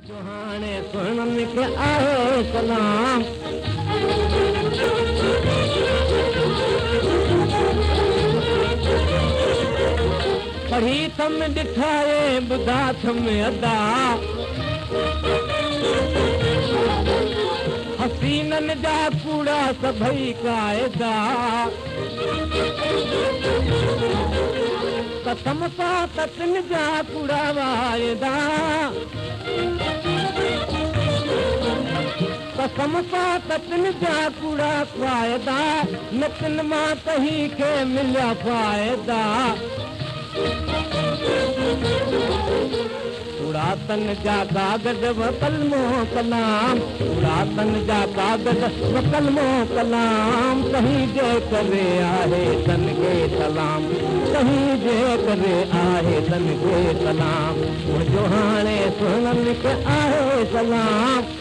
जोहाने सुनन के आए सलाम पढ़ी थम ॾिठाए ॿुधा थम अदा हसीनन जा कूड़ा सभई क़ाइदा कसम सां ततिन जा कूड़ा वाइदा कसम सां ततिन जा कूड़ा क़ाइदा नतिन मां तही खे मिलिया फ़ाइदा उड़ातन जा कागज़ व कलमो कलाम उड़ातन जा कागज़ व कलमो कलाम कहीं जे करे आहे तन खे सलाम कहीं जे करे आहे तन खे सलाम मुंहिंजो हाणे सुनन खे आहे सलाम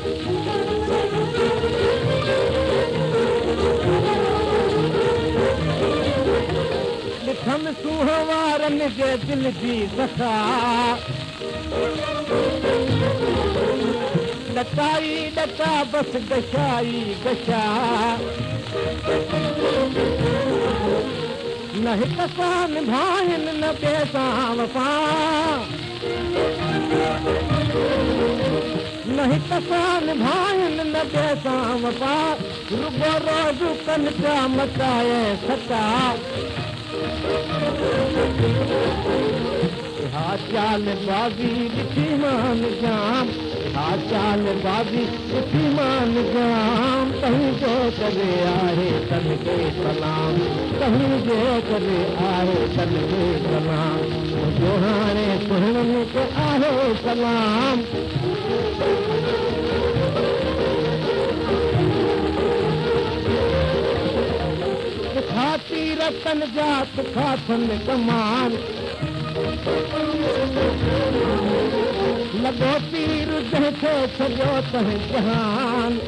ॾिठमि सूंह वारनि जे दिल जी सखा डकाई डका बस गशाई गशा न हिक सां निभाइन न ॿिए सां वफ़ा न हिक सां निभाइन न ॿिए सां वफ़ा रुगो रोज़ कनि पिया मचाए सका हा चाल बाज़ी ॾिठी मान जाम हा चाल बाज़ी ॾिठी मान जाम कहीं जे करे आहे तन खे सलाम कहीं जे करे आहे तन खे सलाम मुंहिंजो हाणे सुहिणनि खे आहे सलाम खाती रतन जात खाथन कमान लगो पीर जंहिंखे सॼो तंहिं जहान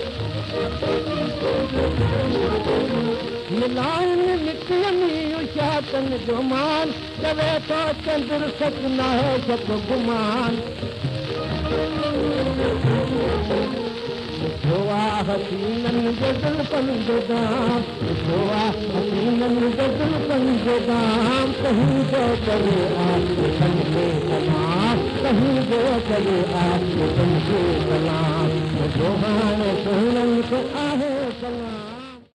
मिलाइन मिटियनी उशातन जो मान चवे तो चंद्र सच न है सच गुमान जोआ हसीनन जो दिलपन जो दाम जोआ हसीनन जो दिलपन जो दाम कहीं जो करे आपके तन के सलाम कहीं जो करे आपके तन के सलाम जो हाणे सुनन के आहे सलाम